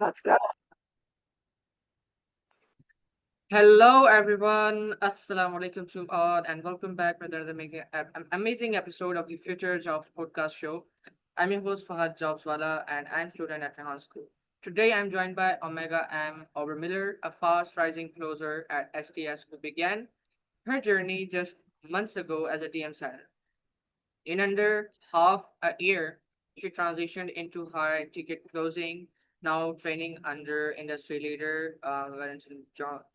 Let's go. Hello, everyone. Assalamu alaikum to all, and welcome back to another amazing episode of the Future Jobs podcast show. I'm your host Fahad Jobswala, and I'm student at Rehan School. Today, I'm joined by Omega M. Obermiller, a fast-rising closer at STS who began her journey just months ago as a DM seller. In under half a year, she transitioned into high ticket closing, now training under industry leader Valentin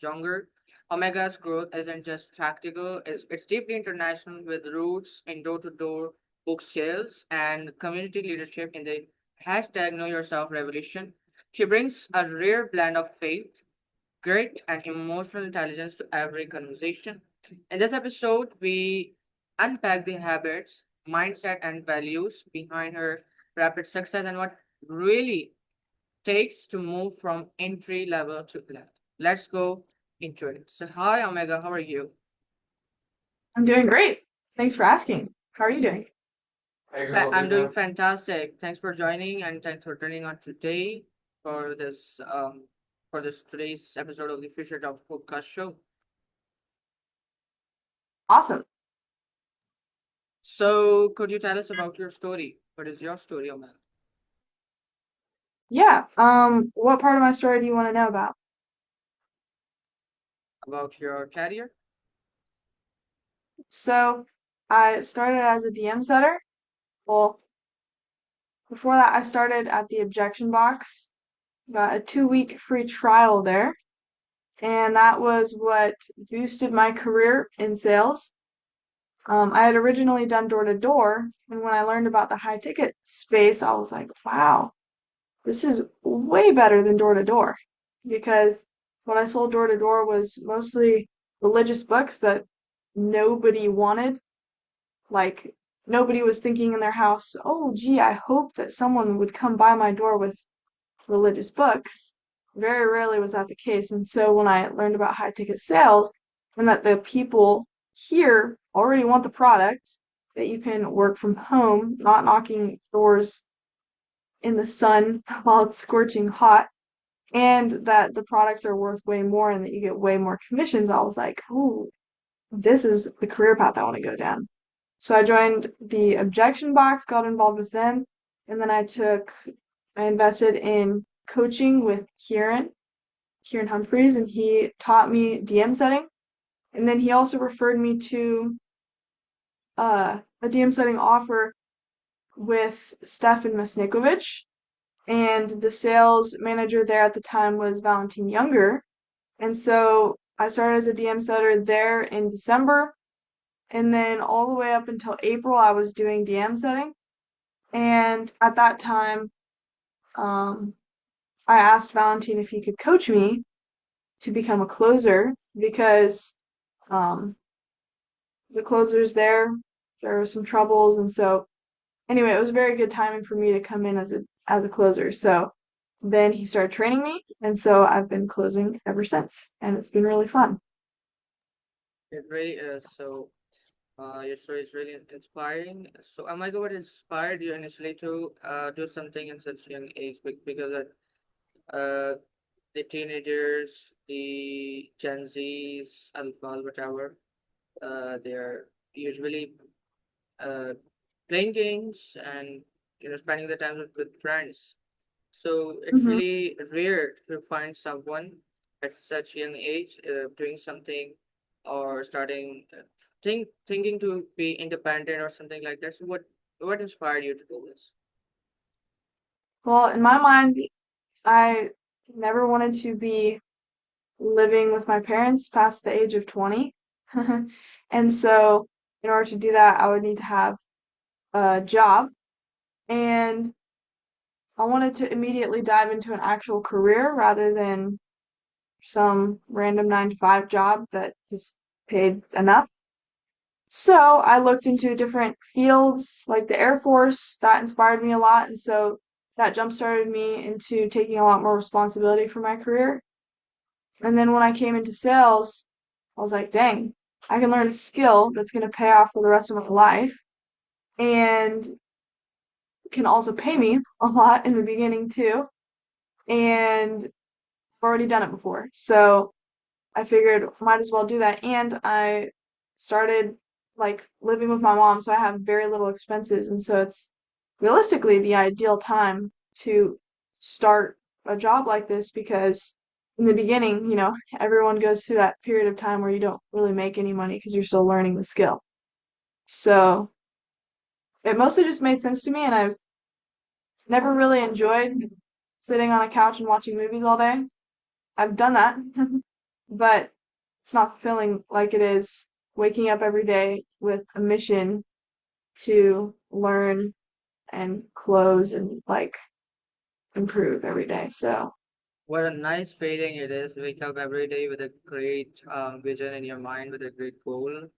Jonger. Omega's growth isn't just tactical, it's deeply international with roots in door to door book sales and community leadership in the hashtag Know Yourself Revolution. She brings a rare blend of faith, grit, and emotional intelligence to every conversation. In this episode, we unpack the habits, mindset, and values behind her rapid success and what really takes to move from entry level to level. Let's go into it. So, hi, Omega, how are you? I'm doing great. Thanks for asking. How are you doing? I'm doing fantastic. Thanks for joining and thanks for turning on today for this today's episode of the Future Jobs podcast show. Awesome. So, could you tell us about your story? What is your story, Omar? Yeah. What part of my story do you want to know about? About your career? So, I started as a DM setter. Well, before that, I started at the objection box. Got a 2-week free trial there, and that was what boosted my career in sales. I had originally done door to door, and when I learned about the high ticket space, I was like, wow, this is way better than door to door because what I sold door to door was mostly religious books that nobody wanted. Like, nobody was thinking in their house, oh, gee, I hope that someone would come by my door with religious books. Very rarely was that the case. And so when I learned about high ticket sales and that the people here already want the product, that you can work from home, not knocking doors in the sun while it's scorching hot, and that the products are worth way more and that you get way more commissions, I was like, ooh, this is the career path I want to go down. So I joined the objection box, got involved with them, and then I invested in coaching with Kieran Humphreys, and he taught me DM setting. And then he also referred me to a DM setting offer with Stefan Masnikovic, and the sales manager there at the time was Valentin Younger. And so I started as a DM setter there in December, and then all the way up until April, I was doing DM setting. And at that time, um, I asked Valentin if he could coach me to become a closer because um, the closers there were some troubles, and so anyway, it was very good timing for me to come in as a closer. So then he started training me, and so I've been closing ever since, and it's been really fun. It really is. Your story is really inspiring. So, Omega, what inspired you initially to do something in such young age? Because the teenagers, the Gen Zs, alpha, whatever, they're usually uh, playing games and spending the time with friends. So it's hmm really rare to find someone at such young age doing something or starting thinking to be independent or something like that. So what inspired you to do this? Well, in my mind, I never wanted to be living with my parents past the age of 20. And so, in order to do that, I would need to have a job. And I wanted to immediately dive into an actual career rather than some random 9 to 5 job that just paid enough. So I looked into different fields like the Air Force. That inspired me a lot. And so that jump started me into taking a lot more responsibility for my career. And then when I came into sales, I was like, dang, I can learn a skill that's going to pay off for the rest of my life and can also pay me a lot in the beginning too. and I've already done it before. So I figured might as well do that. And I started like living with my mom, so I have very little expenses. And so it's realistically the ideal time to start a job like this because in the beginning, everyone goes through that period of time where you don't really make any money because you're still learning the skill. So it mostly just made sense to me, and I've never really enjoyed sitting on a couch and watching movies all day. I've done that, but it's not fulfilling like it is waking up every day with a mission to learn and close and like improve every day. So, What a nice feeling it is. Wake up every day with a great vision in your mind, with a great goal,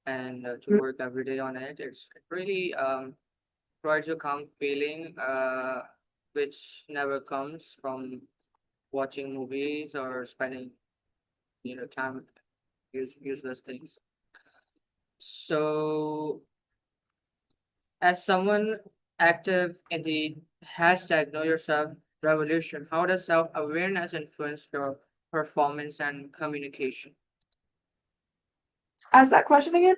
and to mm, work every day on it. It really provides you a calm feeling, which never comes from watching movies or spending time with useless things. So, as someone active in the hashtag Know Yourself revolution, how does self-awareness influence your performance and communication? ask that question again.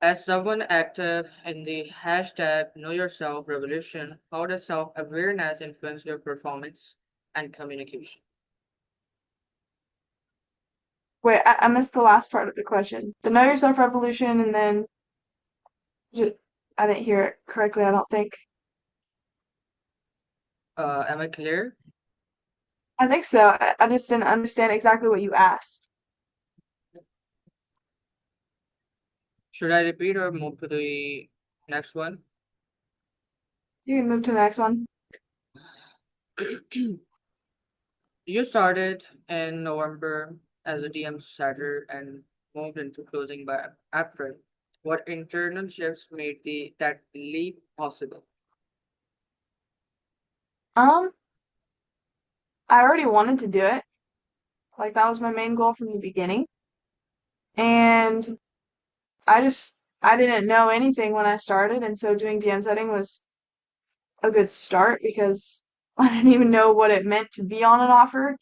As someone active in the hashtag Know Yourself revolution, how does self-awareness influence your performance and communication? Wait, I missed the last part of the question. The Know Yourself revolution, and then ju- I didn't hear it correctly, I don't think. Am I clear? I think so. I just didn't understand exactly what you asked. Should I repeat or move to the next one? You can move to the next one. You started in November as a DM setter and moved into closing by April. What internal shifts made that leap possible? Um, I already wanted to do it. Like that was my main goal from the beginning. And I didn't know anything when I started, and so doing DM setting was a good start because I didn't even know what it meant to be on an offer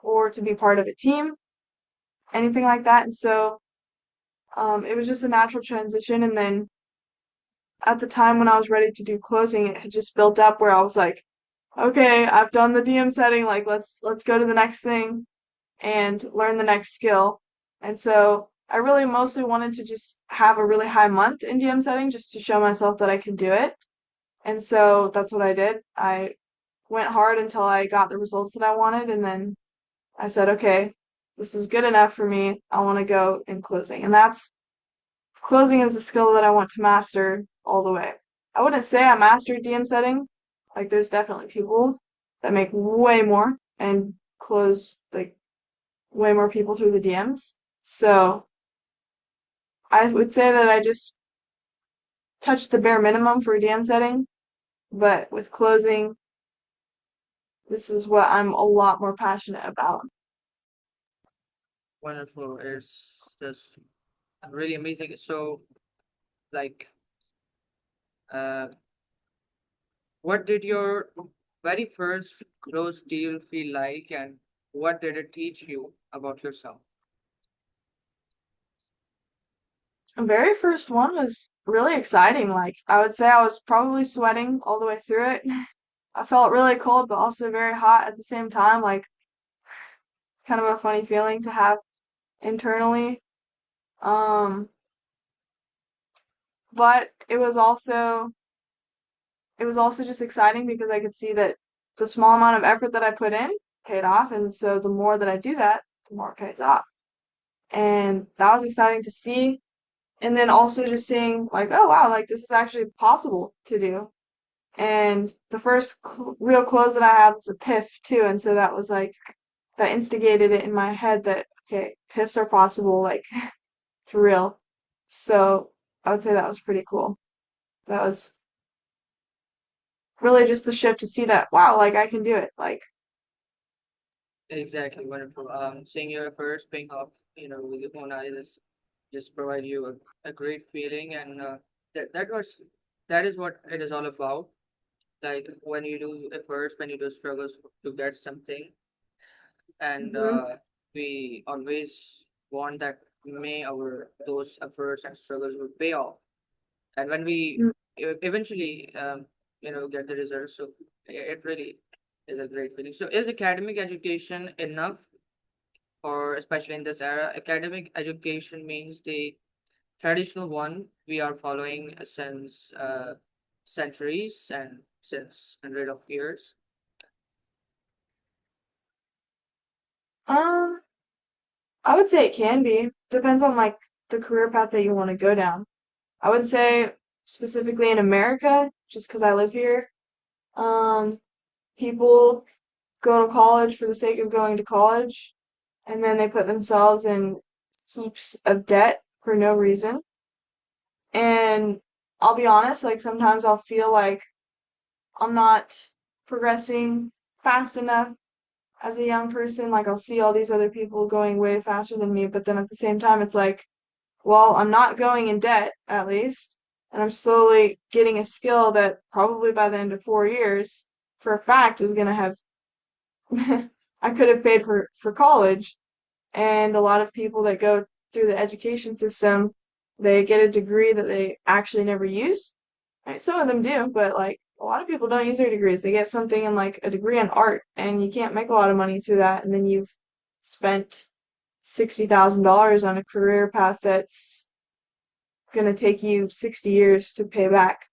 or to be part of a team, anything like that. And so it was just a natural transition. And then at the time when I was ready to do closing, it had just built up where I was like, okay, I've done the DM setting, like let's go to the next thing and learn the next skill. And so I really mostly wanted to just have a really high month in DM setting just to show myself that I can do it. And so that's what I did. I went hard until I got the results that I wanted, and then I said, okay, this is good enough for me. I want to go in closing. And that's closing is a skill that I want to master all the way. I wouldn't say I mastered DM setting. Like there's definitely people that make way more and close like way more people through the DMs. So I would say that I just touched the bare minimum for a DM setting, but with closing, this is what I'm a lot more passionate about. Wonderful. It's just really amazing. So, like, uh, what did your very first close deal feel like, and what did it teach you about yourself? The very first one was really exciting. Like I would say I was probably sweating all the way through it. I felt really cold, but also very hot at the same time. Like it's kind of a funny feeling to have internally. Um, but it was also just exciting because I could see that the small amount of effort that I put in paid off, and so the more that I do that, the more it pays off. And that was exciting to see. And then also just seeing like, oh wow, like this is actually possible to do. And the first real close that I had was a PIF too, and so that was like that instigated it in my head that okay, PIFs are possible, like it's real. So I would say that was pretty cool. That was really just the shift to see that wow, like I can do it. Like Exactly, wonderful. Seeing your first paying off, with your own eyes just provide you a great feeling, and that is what it is all about. like when you do efforts, when you do struggles to get something, and Hmm. we always want that may our those efforts and struggles will pay off. And when we eventually, get the results, so it really is a great feeling. So, is academic education enough, or especially in this era? Academic education means the traditional one we are following since centuries and since hundred of years. Um, I would say it can be. Depends on like the career path that you want to go down. I would say specifically in America, just because I live here, um, people go to college for the sake of going to college, and then they put themselves in heaps of debt for no reason. And I'll be honest, like sometimes I'll feel like I'm not progressing fast enough as a young person. Like I'll see all these other people going way faster than me, but then at the same time, it's like, well, I'm not going in debt at least, and I'm slowly getting a skill that probably by the end of 4 years, for a fact, is gonna have I could have paid for college. And a lot of people that go through the education system, they get a degree that they actually never use. Right? Some of them do, but like a lot of people don't use their degrees. They get something in like a degree in art, and you can't make a lot of money through that, and then you've spent $60,000 on a career path that's gonna take you 60 years to pay back.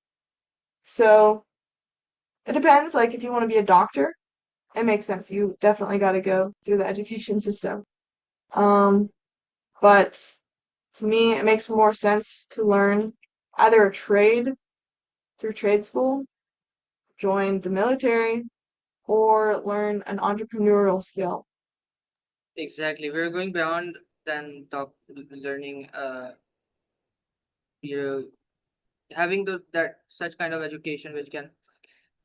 So it depends. Like if you want to be a doctor, it makes sense. You definitely got to go through the education system. Um, but to me, it makes more sense to learn either a trade through trade school, join the military, or learn an entrepreneurial skill. Exactly, we're going beyond than talk learning. You know, having that such kind of education which can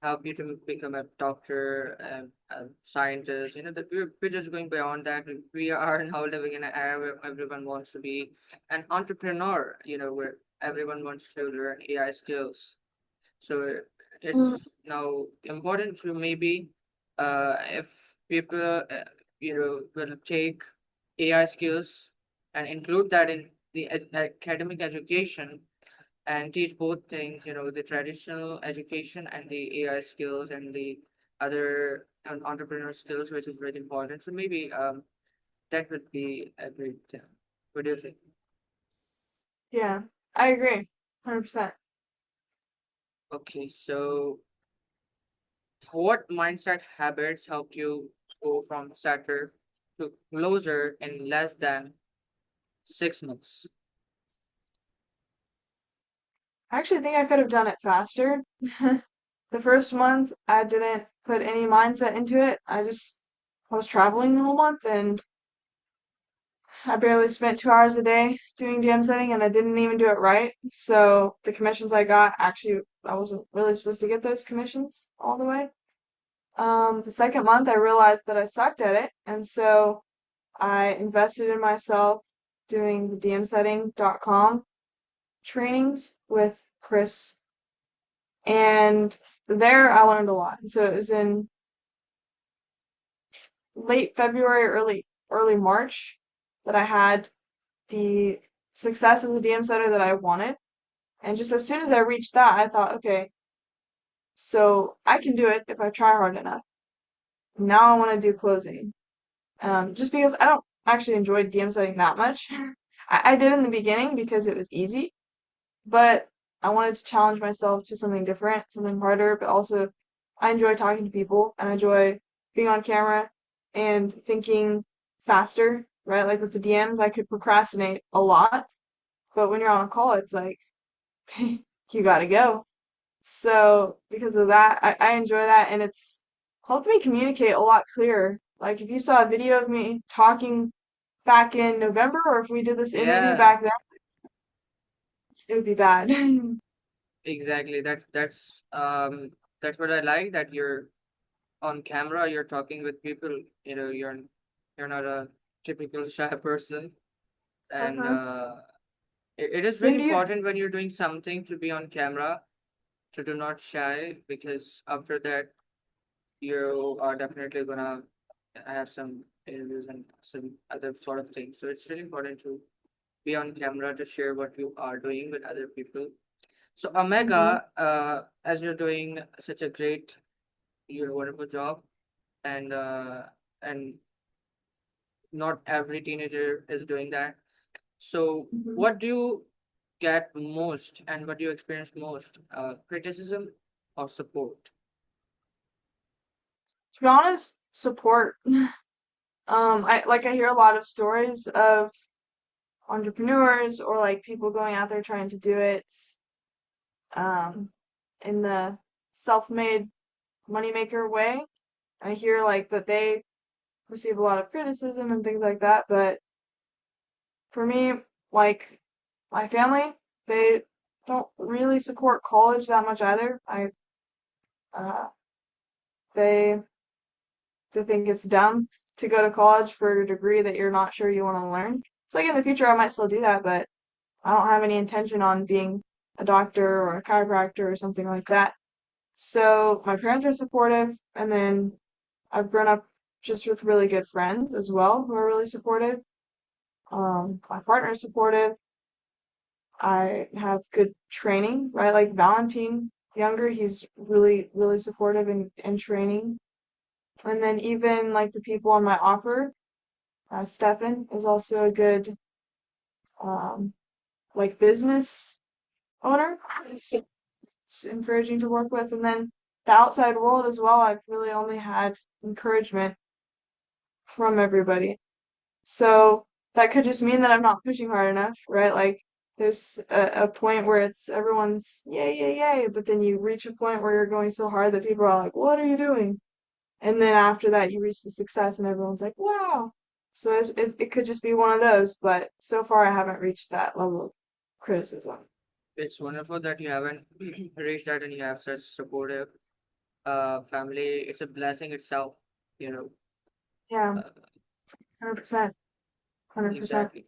help you to become a doctor and a scientist. That we're just going beyond that. We are now living in an era where everyone wants to be an entrepreneur, where everyone wants to learn AI skills. So Mm. it's now important to maybe if people will take AI skills and include that in the academic education and teach both things, the traditional education and the AI skills and the other entrepreneur skills, which is very important. So maybe that would be a great thing. What do you think? Yeah, I agree. 100%. Okay, so what mindset habits helped you go from starter to closer in less than 6 months? I actually think I could have done it faster. The first month, I didn't put any mindset into it. I was traveling the whole month and I barely spent 2 hours a day doing jam setting and I didn't even do it right. So the commissions I got, actually, I wasn't really supposed to get those commissions all the way. The second month, I realized that I sucked at it, and so I invested in myself doing the DMsetting.com trainings with Chris, and there I learned a lot. And so it was in late February, early March that I had the success as a DM setter that I wanted. And just as soon as I reached that, I thought, okay, so I can do it if I try hard enough. Now I want to do closing. Just because I don't actually enjoy DM setting that much. I did in the beginning because it was easy, but I wanted to challenge myself to something different, something harder, but also I enjoy talking to people and I enjoy being on camera and thinking faster, right? Like with the DMs, I could procrastinate a lot, but when you're on a call, it's like you gotta go. So because of that, I enjoy that and it's helped me communicate a lot clearer. Like if you saw a video of me talking back in November or if we did this interview Yeah, back then, it would be bad. exactly. That's what I like, that you're on camera, you're talking with people, you're not a typical shy person. And Uh-huh. it is very Same to you. important when you're doing something to be on camera, So do not shy, because after that you are definitely gonna have some interviews and some other sort of things. So it's really important to be on camera to share what you are doing with other people. So Mm-hmm. Omega, as you're doing such a great, your wonderful job, and and not every teenager is doing that. So Mm-hmm. what do you get most, and what do you experience most? Criticism or support? To be honest, support. I hear a lot of stories of entrepreneurs or like people going out there trying to do it um in the self-made moneymaker way. I hear like that they receive a lot of criticism and things like that, but for me, like my family, they don't really support college that much either. Uh they they think it's dumb to go to college for a degree that you're not sure you want to learn. It's like in the future I might still do that, but I don't have any intention on being a doctor or a chiropractor or something like that. So my parents are supportive, and then I've grown up just with really good friends as well who are really supportive. My partner is supportive. I have good training, right? Like Valentine Younger, he's really, really supportive in training. And then even like the people on my offer, Stefan is also a good um, like business owner. It's encouraging to work with. And then the outside world as well, I've really only had encouragement from everybody. So that could just mean that I'm not pushing hard enough, right? Like there's a point where it's everyone's yay, yay, yay, but then you reach a point where you're going so hard that people are like, what are you doing? And then after that, you reach the success and everyone's like, wow. So it could just be one of those, but so far I haven't reached that level of criticism. It's wonderful that you haven't reached that and you have such supportive family. It's a blessing itself, you know. Yeah, Uh, 100%. 100%. exactly.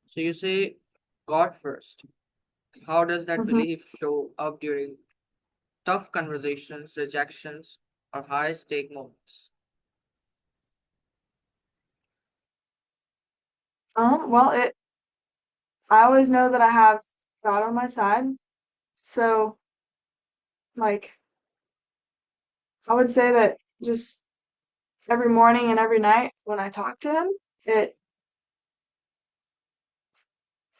So you say God first. How does that hmm belief show up during tough conversations, rejections, or high stake moments? Well, I always know that I have God on my side. So, like, I would say that just every morning and every night when I talk to him, it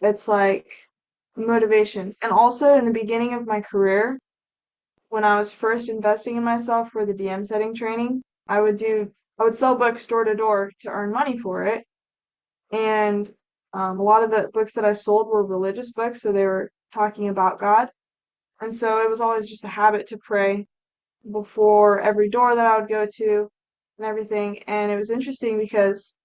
it's like motivation. And also in the beginning of my career, when I was first investing in myself for the DM setting training, I would sell books door to door to earn money for it. And a lot of the books that I sold were religious books, so they were talking about God. And so it was always just a habit to pray before every door that I would go to and everything. And it was interesting because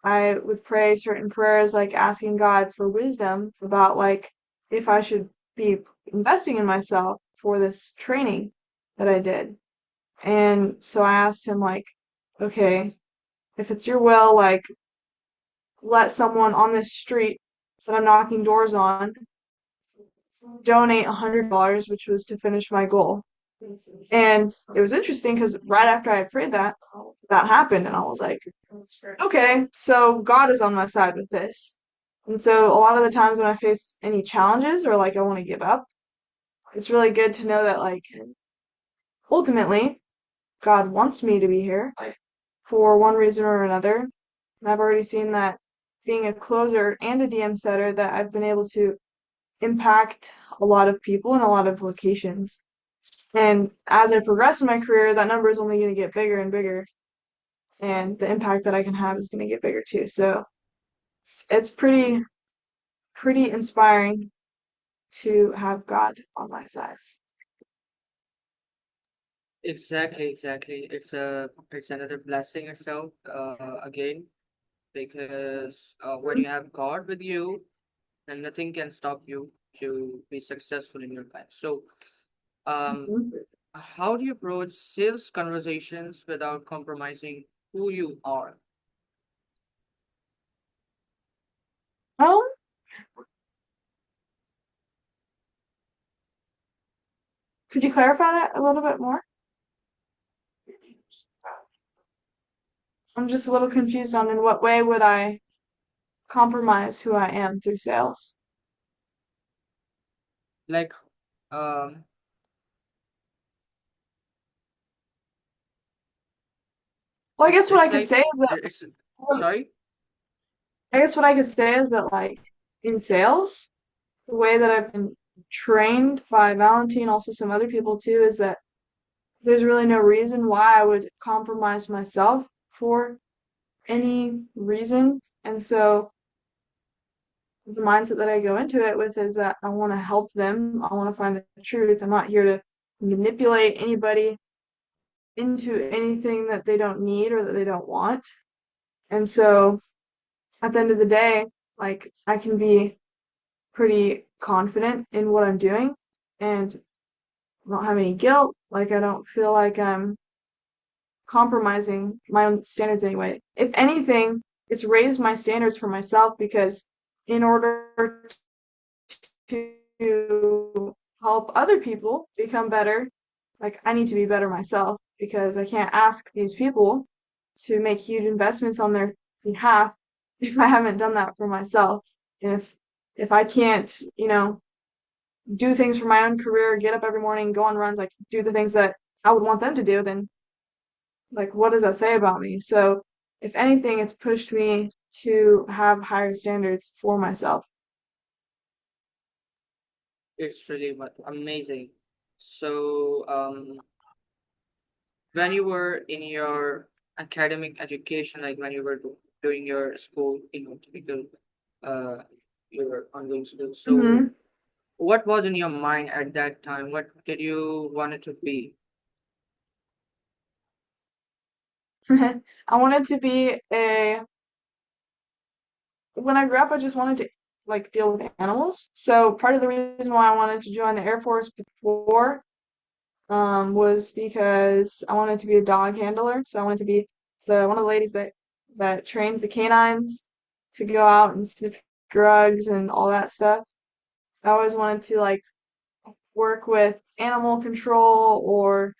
I would pray certain prayers, like asking God for wisdom about like if I should be investing in myself for this training that I did. And so I asked him like, okay, if it's your will, like let someone on this street that I'm knocking doors on donate $100, which was to finish my goal. And it was interesting because right after I prayed that, that happened, and I was like, okay, so God is on my side with this. And so a lot of the times when I face any challenges or like I want to give up, it's really good to know that like ultimately God wants me to be here for one reason or another. And I've already seen that being a closer and a DM setter that I've been able to impact a lot of people in a lot of locations. And as I progress in my career, that number is only going to get bigger and bigger, and the impact that I can have is going to get bigger too. So it's pretty inspiring to have God on my side. Exactly, exactly. It's another blessing itself, again, because when you have God with you, then nothing can stop you to be successful in your life. So, um, Mhm. how do you approach sales conversations without compromising who you are? Um, Could you clarify that a little bit more? I'm just a little confused on in what way would I compromise who I am through sales. Like, um, Well, I guess what I it's could like say is that it's well, sorry. I guess what I could say is that like in sales, the way that I've been trained by Valentine, also some other people too, is that there's really no reason why I would compromise myself for any reason. And so the mindset that I go into it with is that I want to help them. I want to find the truth. I'm not here to manipulate anybody into anything that they don't need or that they don't want. And so at the end of the day, like I can be pretty confident in what I'm doing and I don't have any guilt. Like I don't feel like I'm compromising my own standards anyway. If anything, it's raised my standards for myself because in order to help other people become better, like I need to be better myself because I can't ask these people to make huge investments on their behalf if I haven't done that for myself. And if I can't, do things for my own career, get up every morning, go on runs, like do the things that I would want them to do, then like what does that say about me? So if anything, it's pushed me to have higher standards for myself. It's really amazing. So, when you were in your academic education, like when you were doing your school, typical, uh, your ongoing school. So, Hmm. what was in your mind at that time? What did you want it to be? I wanted to be a when I grew up, I just wanted to like deal with animals. So part of the reason why I wanted to join the Air Force before was because I wanted to be a dog handler. So I wanted to be the one of the ladies that trains the canines to go out and sniff drugs and all that stuff. I always wanted to like work with animal control or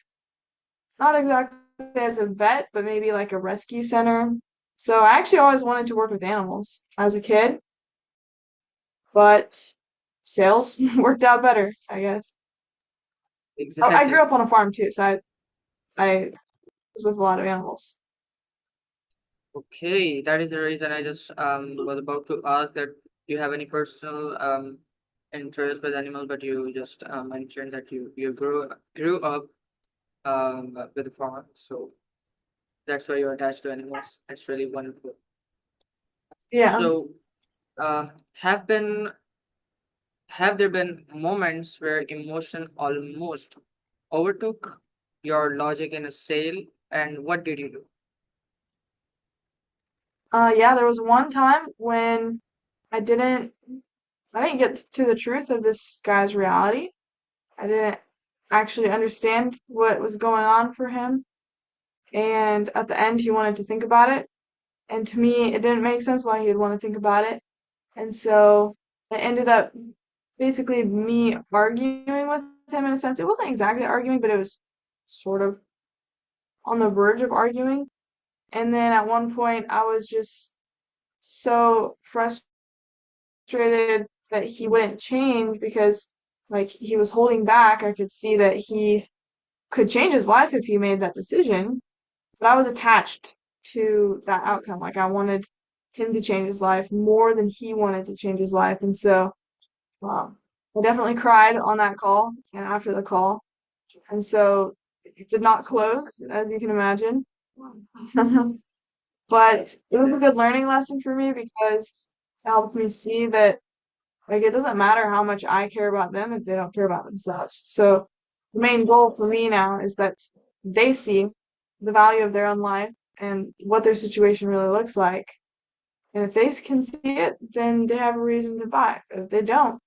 not exactly as a vet, but maybe like a rescue center. So I actually always wanted to work with animals as a kid, but sales worked out better, I guess. Oh, I grew Exactly. up on a farm too, so I was with a lot of animals. Okay, that is the reason I just was about to ask that you have any personal interest with animals, but you just mentioned that you grew up with a farm, so that's why you're attached to animals. That's really wonderful. Yeah. So, uh, have been have there been moments where emotion almost overtook your logic in a sale, and what did you do? Yeah, there was one time when I didn't I didn't get to the truth of this guy's reality. I didn't actually understand what was going on for him. And at the end, he wanted to think about it. And to me, it didn't make sense why he would want to think about it. And so it ended up basically me arguing with him in a sense. It wasn't exactly arguing, but it was sort of on the verge of arguing. And then at one point, I was just so frustrated that he wouldn't change because, like, he was holding back. I could see that he could change his life if he made that decision, but I was attached to that outcome. Like, I wanted him to change his life more than he wanted to change his life. And so, I definitely cried on that call and after the call. And so it did not close, as you can imagine. But it was a good learning lesson for me because it helped me see that like it doesn't matter how much I care about them if they don't care about themselves. So the main goal for me now is that they see the value of their own life and what their situation really looks like. And if they can see it, then they have a reason to buy. But if they don't,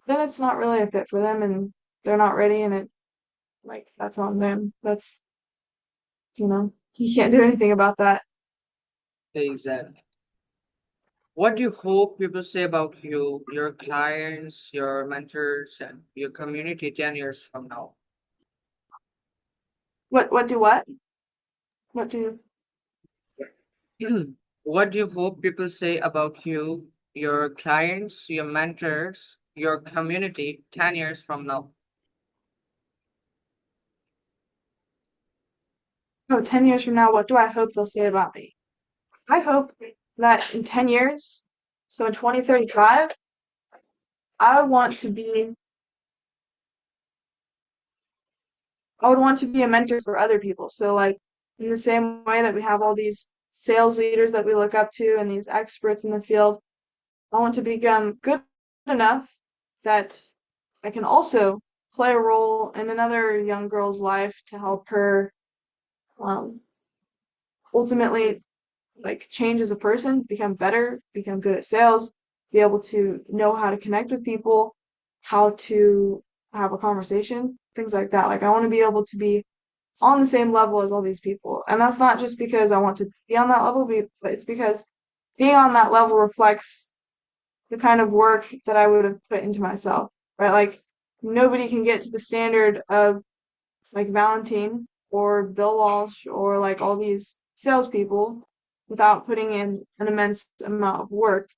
then it's not really a fit for them and they're not ready and it like that's on them. That's you can't do anything about that. Exactly. What do you hope people say about you, your clients, your mentors, and your community 10 years from now? What do what? What do What do you hope people say about you, your clients, your mentors, your community 10 years from now? Oh, 10 years from now, what do I hope they'll say about me? I hope that in 10 years, so in 2035, I want to be I would want to be a mentor for other people. So like in the same way that we have all these sales leaders that we look up to and these experts in the field, I want to become good enough that I can also play a role in another young girl's life to help her um, ultimately like change as a person, become better, become good at sales, be able to know how to connect with people, how to have a conversation, things like that. Like I want to be able to be on the same level as all these people. And that's not just because I want to be on that level, but it's because being on that level reflects the kind of work that I would have put into myself, right? Like nobody can get to the standard of like Valentine or Bill Walsh or like all these salespeople without putting in an immense amount of work.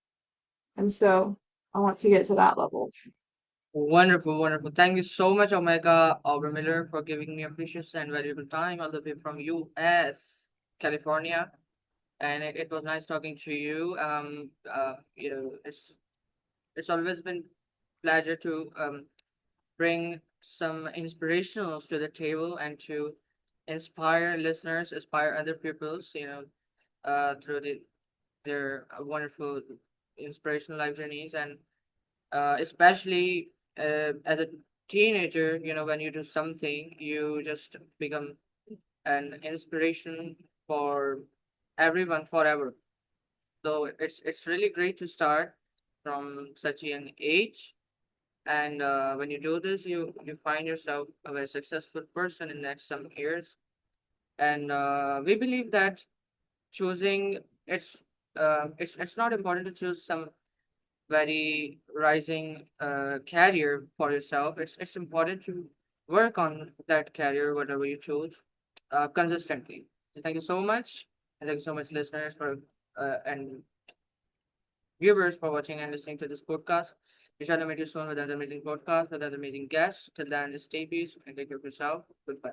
And so I want to get to that level. Wonderful, wonderful. Thank you so much, Omega Aubrey Miller, for giving me a precious and valuable time all the way from US, California. And it was nice talking to you. It's always been pleasure to bring some inspirationals to the table and to inspire listeners, inspire other peoples, through their wonderful inspirational life journeys, and especially as a teenager, when you do something, you just become an inspiration for everyone forever. So it's really great to start from such a young age, and when you do this, you find yourself a very successful person in next some years. And we believe that choosing it's not important to choose some very rising career for yourself. It's important to work on that career, whatever you choose, consistently. So thank you so much, and thank you so much, listeners, for and viewers for watching and listening to this podcast. We shall meet you soon with another amazing podcast, with another amazing guest. Till then, stay peace and take care of yourself. Goodbye.